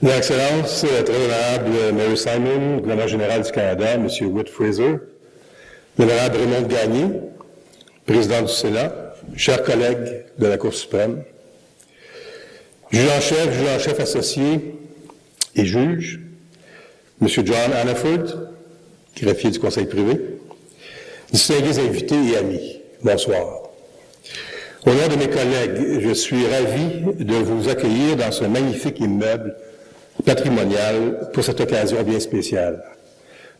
Excellence, très honorable Mary Simon, gouverneur général du Canada, M. Whit Fraser, l'honorable Raymond Gagné, président du Sénat, chers collègues de la Cour suprême, juge en chef associé et juge, M. John Hannaford, greffier du Conseil privé, distingués invités et amis, bonsoir. Au nom de mes collègues, je suis ravi de vous accueillir dans ce magnifique immeuble patrimonial pour cette occasion bien spéciale.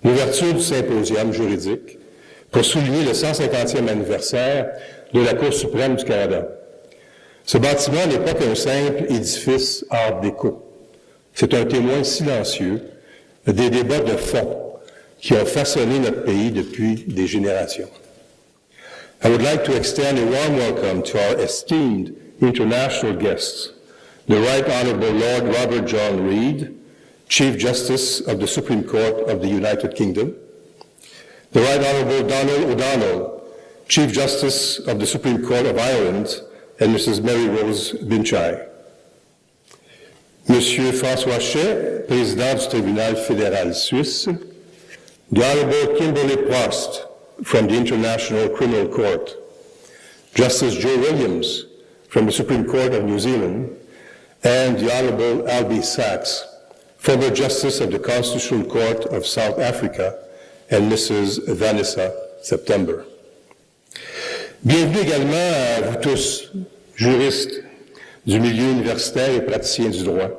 L'ouverture du Symposium juridique pour souligner le 150e anniversaire de la Cour suprême du Canada. Ce bâtiment n'est pas qu'un simple édifice art déco. C'est un témoin silencieux des débats de fond qui ont façonné notre pays depuis des générations. I would like to extend a warm welcome to our esteemed international guests, the Right Honorable Lord Robert John Reid, Chief Justice of the Supreme Court of the United Kingdom, the Right Honorable Donald O'Donnell, Chief Justice of the Supreme Court of Ireland, and Mrs. Mary Rose Binchai. Monsieur François Chet, Président du Tribunal fédéral suisse, the Honorable Kimberly Prost, from the International Criminal Court, Justice Joe Williams from the Supreme Court of New Zealand, and the Honorable Albie Sachs, former Justice of the Constitutional Court of South Africa, and Mrs. Vanessa September. Bienvenue également à vous tous, juristes du milieu universitaire et praticiens du droit,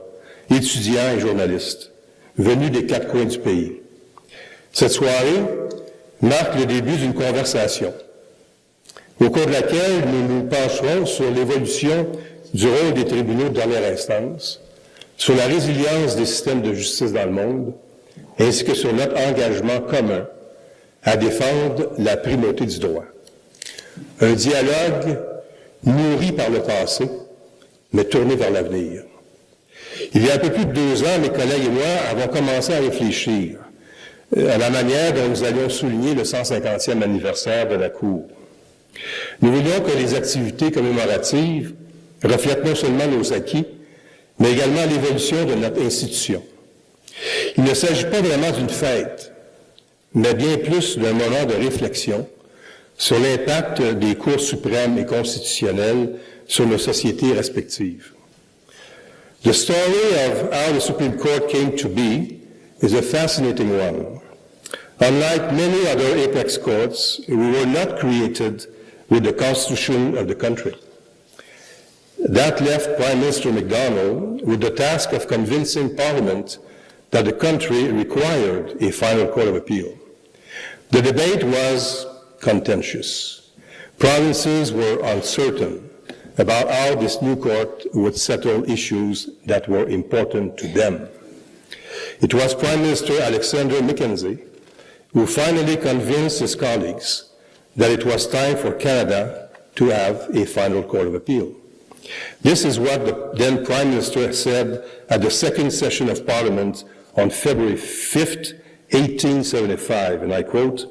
étudiants et journalistes, venus des quatre coins du pays. Cette soirée marque le début d'une conversation, au cours de laquelle nous nous pencherons sur l'évolution du rôle des tribunaux de dernière instance, sur la résilience des systèmes de justice dans le monde, ainsi que sur notre engagement commun à défendre la primauté du droit. Un dialogue nourri par le passé, mais tourné vers l'avenir. Il y a un peu plus de 2 ans, mes collègues et moi avons commencé à réfléchir à la manière dont nous allions souligner le 150e anniversaire de la Cour. Nous voulions que les activités commémoratives reflètent non seulement nos acquis, mais également l'évolution de notre institution. Il ne s'agit pas vraiment d'une fête, mais bien plus d'un moment de réflexion sur l'impact des cours suprêmes et constitutionnelles sur nos sociétés respectives. The story of how the Supreme Court came to be is a fascinating one. Unlike many other apex courts, we were not created with the constitution of the country. That left Prime Minister MacDonald with the task of convincing Parliament that the country required a final court of appeal. The debate was contentious. Provinces were uncertain about how this new court would settle issues that were important to them. It was Prime Minister Alexander Mackenzie who finally convinced his colleagues that it was time for Canada to have a final court of appeal. This is what the then Prime Minister said at the second session of Parliament on February 5th, 1875, and I quote,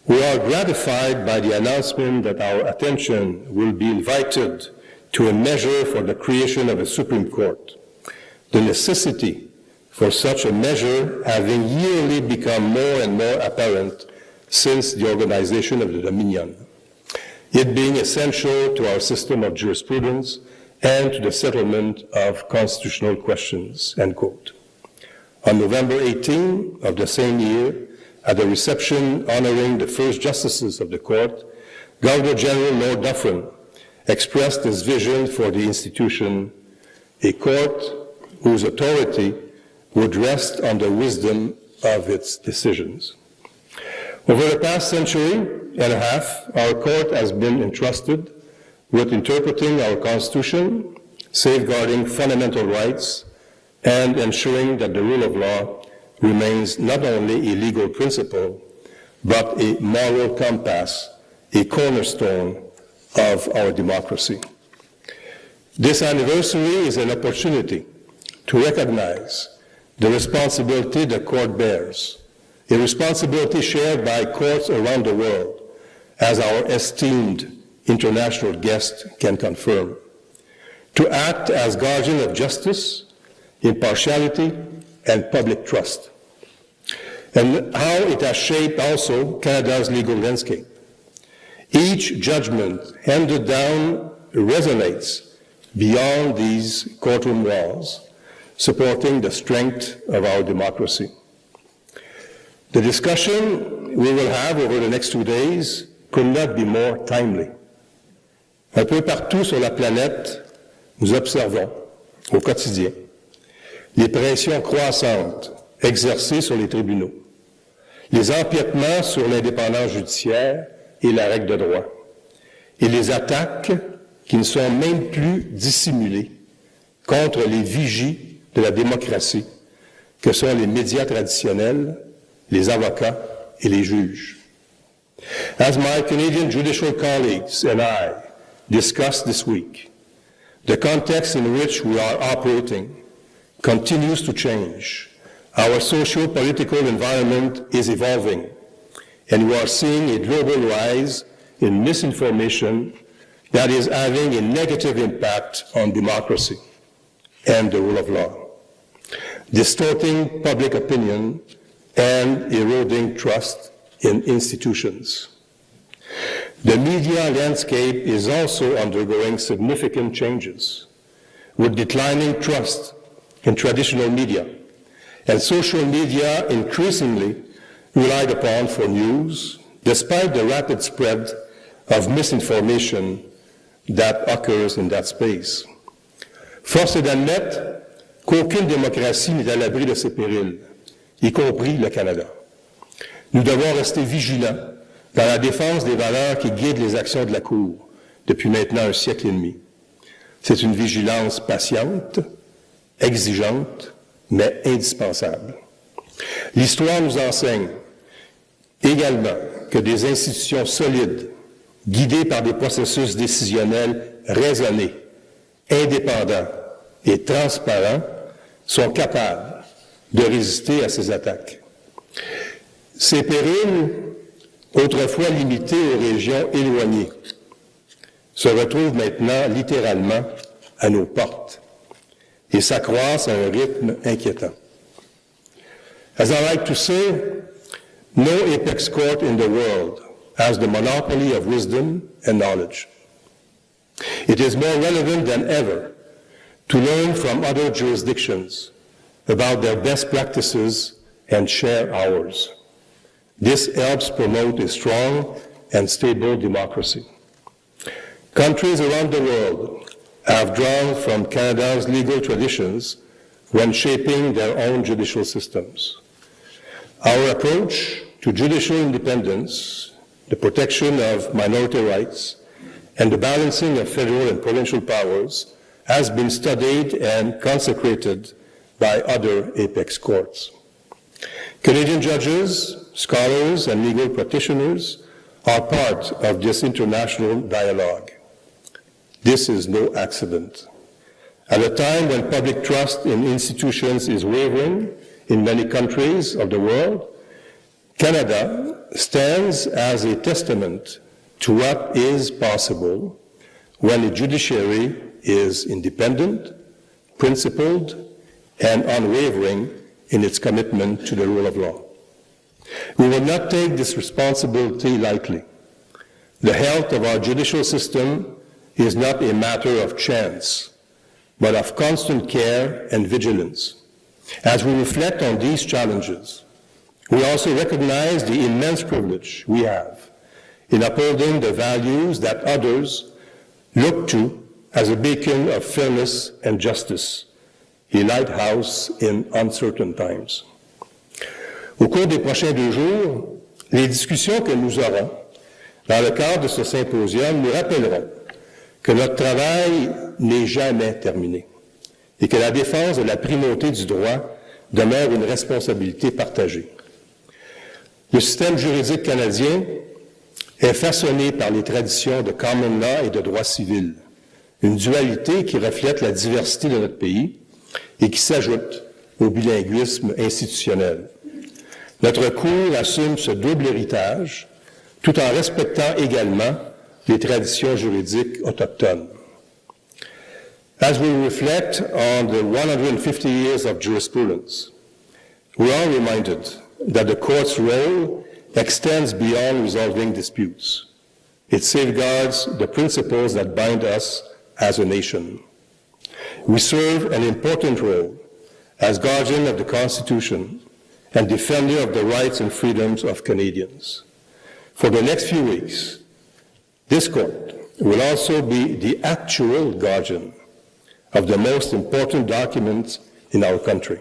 "We are gratified by the announcement that our attention will be invited to a measure for the creation of a Supreme Court. The necessity for such a measure having yearly become more and more apparent since the organization of the Dominion, it being essential to our system of jurisprudence and to the settlement of constitutional questions," end quote. On November 18 of the same year, at the reception honoring the first justices of the court, Governor General Lord Dufferin expressed his vision for the institution, a court whose authority would rest on the wisdom of its decisions. Over the past century and a half, our court has been entrusted with interpreting our Constitution, safeguarding fundamental rights, and ensuring that the rule of law remains not only a legal principle, but a moral compass, a cornerstone of our democracy. This anniversary is an opportunity to recognize the responsibility the court bears, a responsibility shared by courts around the world, as our esteemed international guest can confirm, to act as guardian of justice impartiality, and public trust, and how it has shaped also Canada's legal landscape. Each judgment handed down resonates beyond these courtroom walls, supporting the strength of our democracy. The discussion we will have over the next 2 days could not be more timely. Un peu partout sur la planète, nous observons au quotidien les pressions croissantes exercées sur les tribunaux, les empiètements sur l'indépendance judiciaire et la règle de droit, et les attaques qui ne sont même plus dissimulées contre les vigies de la démocratie, que sont les médias traditionnels, les avocats et les juges. As my Canadian judicial colleagues and I discussed this week, the context in which we are operating continues to change. Our socio-political environment is evolving, and we are seeing a global rise in misinformation that is having a negative impact on democracy and the rule of law, distorting public opinion and eroding trust in institutions. The media landscape is also undergoing significant changes, with declining trust in traditional media, and social media increasingly relied upon for news, despite the rapid spread of misinformation that occurs in that space. Force est d'admettre qu'aucune démocratie n'est à l'abri de ces périls, y compris le Canada. Nous devons rester vigilants dans la défense des valeurs qui guident les actions de la Cour depuis maintenant un siècle et demi. C'est une vigilance patiente, exigeante, mais indispensable. L'histoire nous enseigne également que des institutions solides, guidées par des processus décisionnels raisonnés, indépendants et transparents, sont capables de résister à ces attaques. Ces périls, autrefois limités aux régions éloignées, se retrouvent maintenant littéralement à nos portes et s'accroissent à un rythme inquiétant. As I like to say, no apex court in the world has the monopoly of wisdom and knowledge. It is more relevant than ever to learn from other jurisdictions about their best practices and share ours. This helps promote a strong and stable democracy. Countries around the world have drawn from Canada's legal traditions when shaping their own judicial systems. Our approach to judicial independence, the protection of minority rights, and the balancing of federal and provincial powers has been studied and consecrated by other apex courts. Canadian judges, scholars, and legal practitioners are part of this international dialogue. This is no accident. At a time when public trust in institutions is wavering in many countries of the world, Canada stands as a testament to what is possible when the judiciary is independent, principled, and unwavering in its commitment to the rule of law. We will not take this responsibility lightly. The health of our judicial system is not a matter of chance, but of constant care and vigilance. As we reflect on these challenges, we also recognize the immense privilege we have in upholding the values that others look to as a beacon of fairness and justice, a lighthouse in uncertain times. Au cours des prochains 2 jours, les discussions que nous aurons dans le cadre de ce symposium nous rappelleront que notre travail n'est jamais terminé et que la défense de la primauté du droit demeure une responsabilité partagée. Le système juridique canadien est façonné par les traditions de common law et de droit civil, une dualité qui reflète la diversité de notre pays et qui s'ajoute au bilinguisme institutionnel. Notre Cour assume ce double héritage tout en respectant également les traditions juridiques autochtones. As we reflect on the 150 years of jurisprudence, we are reminded that the court's role extends beyond resolving disputes. It safeguards the principles that bind us as a nation. We serve an important role as guardian of the Constitution and defender of the rights and freedoms of Canadians. For the next few weeks, this court will also be the actual guardian of the most important document in our country,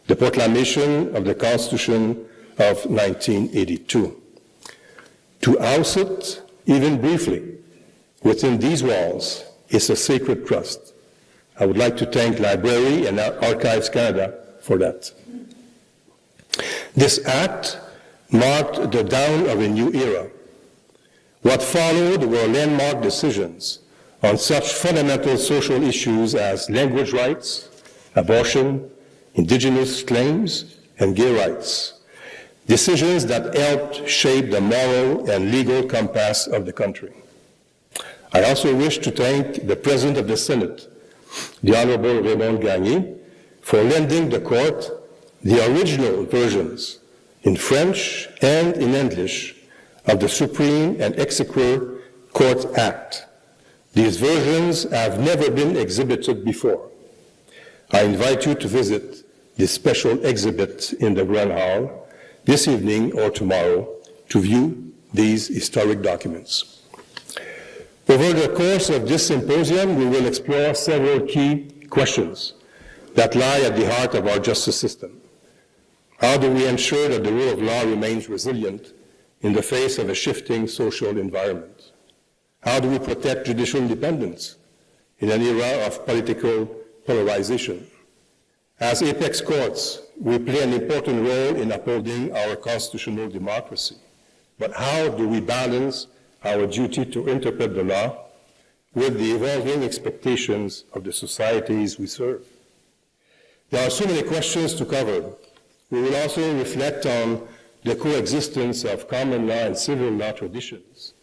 the Proclamation of the Constitution of 1982. To house it, even briefly, within these walls is a sacred trust. I would like to thank Library and Archives Canada for that. This act marked the dawn of a new era. What followed were landmark decisions on such fundamental social issues as language rights, abortion, Indigenous claims, and gay rights. Decisions that helped shape the moral and legal compass of the country. I also wish to thank the President of the Senate, the Honorable Raymond Gagné, for lending the court the original versions in French and in English of the Supreme and Exequatur Court Act. These versions have never been exhibited before. I invite you to visit this special exhibit in the Grand Hall this evening or tomorrow to view these historic documents. Over the course of this symposium, we will explore several key questions that lie at the heart of our justice system. How do we ensure that the rule of law remains resilient in the face of a shifting social environment? How do we protect judicial independence in an era of political polarization? As apex courts, we play an important role in upholding our constitutional democracy. But how do we balance our duty to interpret the law with the evolving expectations of the societies we serve? There are so many questions to cover. We will also reflect on the coexistence of common law and civil law traditions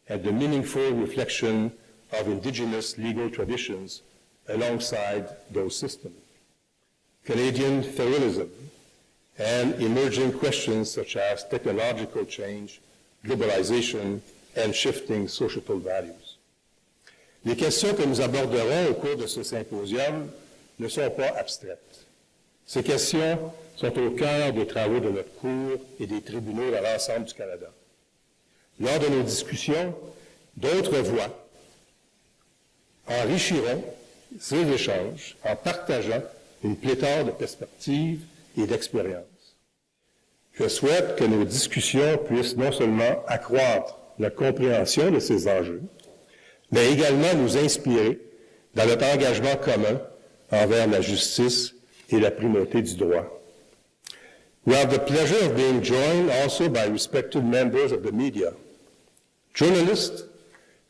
and the meaningful reflection of Indigenous legal traditions alongside those systems. Canadian federalism and emerging questions such as technological change, globalization, and shifting societal values. Les questions que nous aborderons au cours de ce symposium ne sont pas abstraites. Ces questions sont au cœur des travaux de notre Cour et des tribunaux dans l'ensemble du Canada. Lors de nos discussions, d'autres voix enrichiront ces échanges en partageant une pléthore de perspectives et d'expériences. Je souhaite que nos discussions puissent non seulement accroître la compréhension de ces enjeux, mais également nous inspirer dans notre engagement commun envers la justice et la primauté du droit. We have the pleasure of being joined also by respected members of the media. Journalists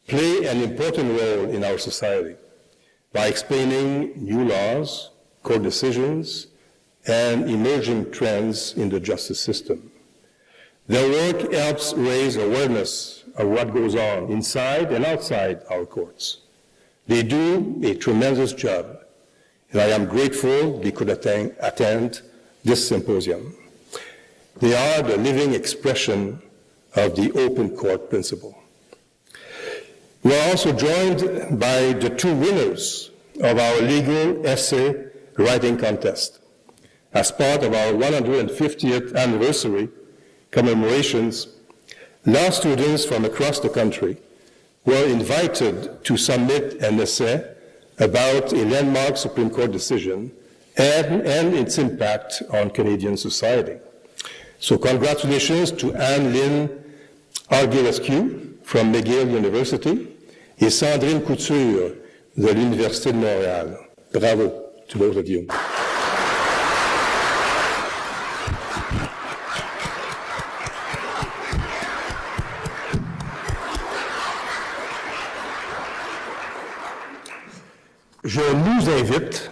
play an important role in our society by explaining new laws, court decisions, and emerging trends in the justice system. Their work helps raise awareness of what goes on inside and outside our courts. They do a tremendous job, and I am grateful they could attend this symposium. They are the living expression of the open court principle. We are also joined by the two winners of our legal essay writing contest. As part of our 150th anniversary commemorations, law students from across the country were invited to submit an essay about a landmark Supreme Court decision and its impact on Canadian society. So congratulations to Anne-Lynn Argulescu from McGill University et Sandrine Couture de l'Université de Montréal. Bravo to both of you. Je nous invite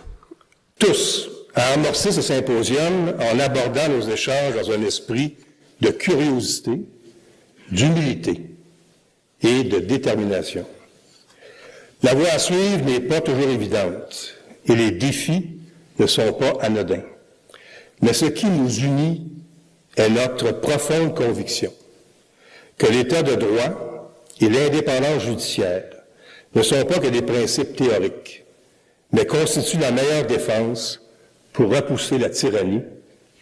tous à amorcer ce symposium en abordant nos échanges dans un esprit de curiosité, d'humilité et de détermination. La voie à suivre n'est pas toujours évidente et les défis ne sont pas anodins. Mais ce qui nous unit est notre profonde conviction que l'État de droit et l'indépendance judiciaire ne sont pas que des principes théoriques, mais constituent la meilleure défense pour repousser la tyrannie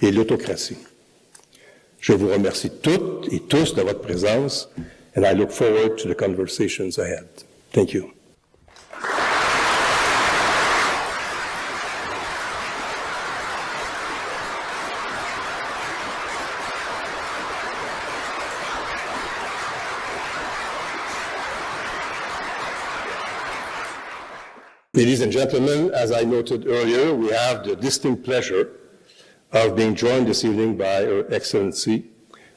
et l'autocratie. Je vous remercie toutes et tous de votre présence, and I look forward to the conversations ahead. Thank you. Ladies and gentlemen, as I noted earlier, we have the distinct pleasure of being joined this evening by Her Excellency,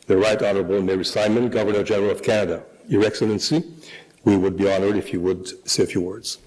the Right Honourable Mary Simon, Governor General of Canada. Your Excellency, we would be honoured if you would say a few words.